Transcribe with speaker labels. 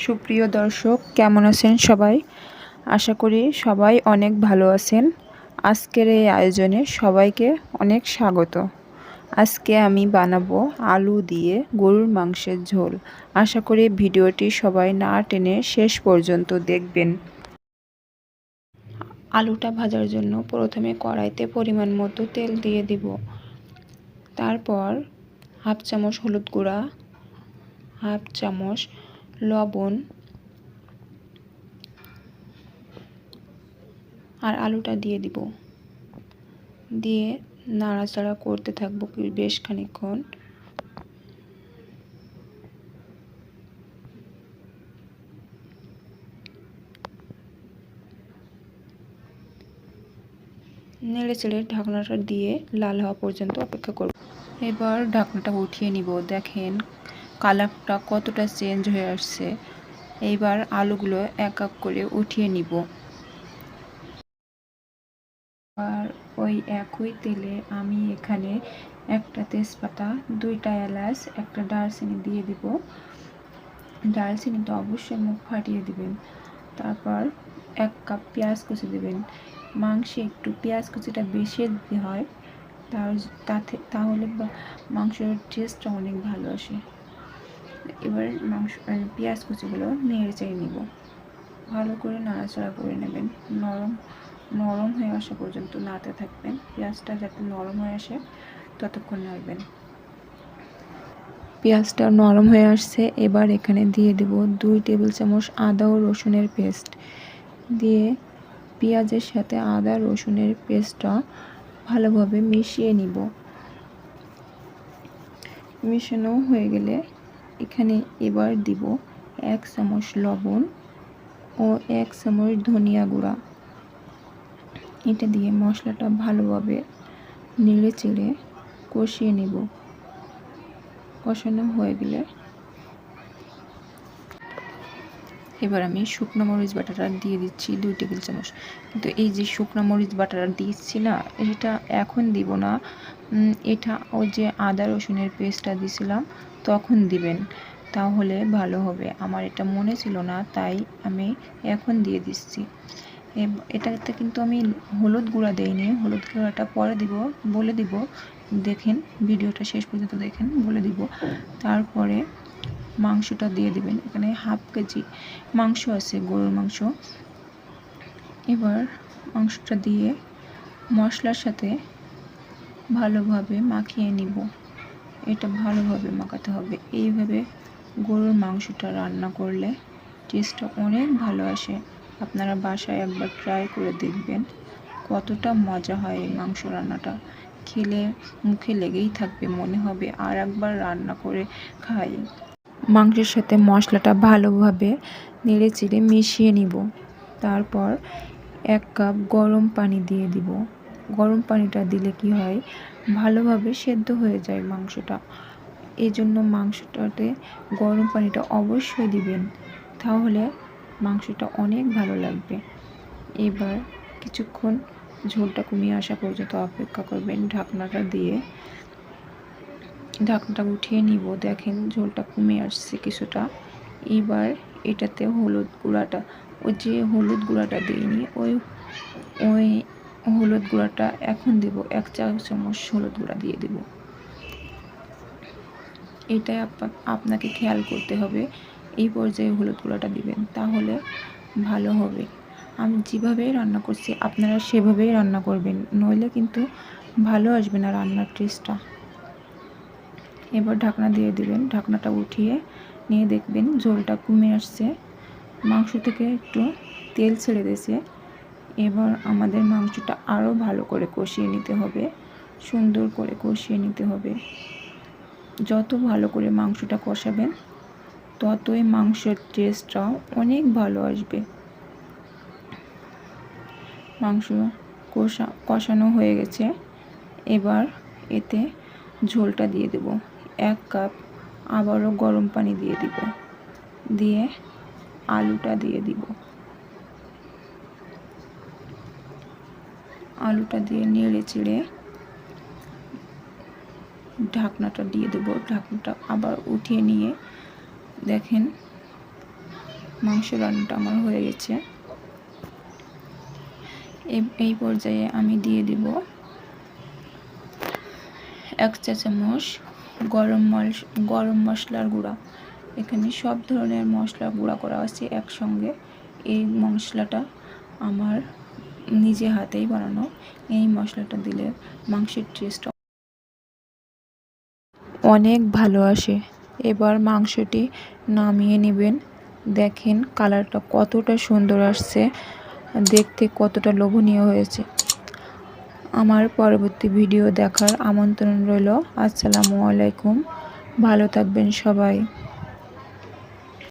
Speaker 1: সুপ্রিয় দর্শক, কেমন আছেন সবাই? আশা করি সবাই অনেক ভালো আছেন। আজকের এই আয়োজনে সবাইকে অনেক স্বাগত। আজকে আমি বানাবো আলু দিয়ে গরুর মাংসের ঝোল। আশা করি ভিডিওটি সবাই না টেনে শেষ পর্যন্ত দেখবেন। আলুটা ভাজার জন্য প্রথমে কড়াইতে পরিমাণ মতো তেল দিয়ে দিব। তারপর হাফ চামচ হলুদ গুঁড়া, হাফ চামচ লবণ আর আলুটা দিয়ে দিব। দিয়ে নাড়াচাড়া করতে থাকবো বেশ খানিকক্ষণ। নেড়ে চেড়ে ঢাকনাটা দিয়ে লাল হওয়া পর্যন্ত অপেক্ষা করব। এবার ঢাকনাটা উঠিয়ে নিব। দেখেন কালারটা কতটা চেঞ্জ হয়ে আসছে। এইবার আলুগুলো এক এক করে উঠিয়ে নিব। আর ওই একই তেলে আমি এখানে একটা তেজপাতা, 2টা এলাচ, একটা দারচিনি দিয়ে দিব। দারচিনিটা অবশ্যই মুখ ফাটিয়ে দিবেন। তারপর 1 কাপ পেঁয়াজ কুচি দেবেন। মাংসে একটু পেঁয়াজ কুচিটা বেশি দিতে হয়, তাহলে মাংসের টেস্টটা অনেক ভালো আসে। এবার পেঁয়াজ কুচিগুলো নেড়ে চেড়ে নিব। ভালো করে নাড়াচাড়া করে নেবেন। নরম হয়ে আসা পর্যন্ত নাড়তে থাকবেন। পেঁয়াজটা যাতে নরম হয়ে আসে ততক্ষণ নাড়বেন। পেঁয়াজটা নরম হয়ে আসছে। এবার এখানে দিয়ে দেব 2 টেবিল চামচ আদা ও রসুনের পেস্ট। দিয়ে পেঁয়াজের সাথে আদা রসুনের পেস্টটা ভালোভাবে মিশিয়ে নিব। মিশানো হয়ে গেলে এখানে এবার দিব 1 চামচ লবণ ও 1 চামচ ধনিয়া গুঁড়া। এটা দিয়ে মশলাটা ভালোভাবে নেড়ে চেড়ে কষিয়ে নেব। কষানো হয়ে গেলে এবার আমি শুকনো মরিচ বাটাটা দিয়ে দিচ্ছি 2 টেবিল চামচ। কিন্তু এই যে শুকনো মরিচ বাটাটা দিচ্ছি না, এটা এখন দিব না। এটা ওই যে আদা রসুনের পেস্টটা দিছিলাম তখন দিবেন, তাহলে ভালো হবে। আমার এটা মনে ছিল না, তাই আমি এখন দিয়ে দিচ্ছি। এটাতে কিন্তু আমি হলুদ গুঁড়া দেইনি। হলুদ গুঁড়াটা পরে দিব, বলে দিব। দেখেন ভিডিওটা শেষ পর্যন্ত দেখেন, বলে দিব। তারপরে মাংসটা দিয়ে দিবেন। এখানে হাফ কেজি মাংস আছে, গরুর মাংস। এবার মাংসটা দিয়ে মশলার সাথে ভালোভাবে মাখিয়ে নিব। এটা ভালোভাবে মাখাতে হবে। এইভাবে গরুর মাংসটা রান্না করলে টেস্টটা অনেক ভালো আসে। আপনারা বাসায় একবার ট্রাই করে দেখবেন কতটা মজা হয়। এই মাংস রান্নাটা খেলে মুখে লেগেই থাকবে, মনে হবে আর একবার রান্না করে খাই। মাংসের সাথে মশলাটা ভালোভাবে নেড়ে চেড়ে মিশিয়ে নিব। তারপর 1 কাপ গরম পানি দিয়ে দিব। গরম পানিটা দিলে কি হয়, ভালোভাবে সেদ্ধ হয়ে যায় মাংসটা। এই জন্য মাংসটাতে গরম পানিটা অবশ্যই দিবেন, তাহলে মাংসটা অনেক ভালো লাগবে। এবার কিছুক্ষণ ঝোলটা কমিয়ে আসা পর্যন্ত অপেক্ষা করবেন। ঢাকনাটা দিয়ে ঢাকনাটা উঠিয়ে নিব। দেখেন ঝোলটা কমে আসছে কিছুটা। এবার এটাতে হলুদ গুঁড়াটা, ওই যে হলুদ গুঁড়াটা দিইনি, ওই হলুদ গুঁড়াটা এখন দেব। 1 চা চামচ হলুদ গুঁড়া দিয়ে দেব। এটাই আপনাকে খেয়াল করতে হবে। এই পর্যায়ে হলুদ গুঁড়াটা দিবেন, তাহলে ভালো হবে। আমি যেভাবে রান্না করছি আপনারা সেভাবেই রান্না করবেন, নইলে কিন্তু ভালো আসবে না রান্নার টেস্টটা। এবার ঢাকনা দিয়ে দিবেন। ঢাকনাটা উঠিয়ে নিয়ে দেখবেন ঝোলটা কমে আসছে, মাংস থেকে একটু তেল ছেড়ে দিয়েছে। এবার আমাদের মাংসটা আরও ভালো করে কষিয়ে নিতে হবে, সুন্দর করে কষিয়ে নিতে হবে। যত ভালো করে মাংসটা কষাবেন ততই মাংসের টেস্টটাও অনেক ভালো আসবে। মাংস কষানো হয়ে গেছে। এবার এতে ঝোলটা দিয়ে দেব। 1 কাপ আবারও গরম পানি দিয়ে দিব। দিয়ে আলুটা দিয়ে দিব। আলুটা দিয়ে নেড়ে চেড়ে ঢাকনাটা দিয়ে দেব। ঢাকনাটা আবার উঠিয়ে নিয়ে দেখেন মাংস রান্নাটা আমার হয়ে গেছে। এই পর্যায়ে আমি দিয়ে দিব 1 চা চামচ গরম মশলার গুঁড়া। এখানে সব ধরনের মশলা গুঁড়া করা আছে একসঙ্গে। এই মশলাটা আমার নিজে হাতেই বানানো। এই মশলাটা দিলে মাংসের টেস্ট অনেক ভালো আসে। এবার মাংসটি নামিয়ে নেবেন। দেখেন কালারটা কতটা সুন্দর আসছে, দেখতে কতটা লোভনীয় হয়েছে। আমার পরবর্তী ভিডিও দেখার আমন্ত্রণ রইল। আসসালামু আলাইকুম, ভালো থাকবেন সবাই।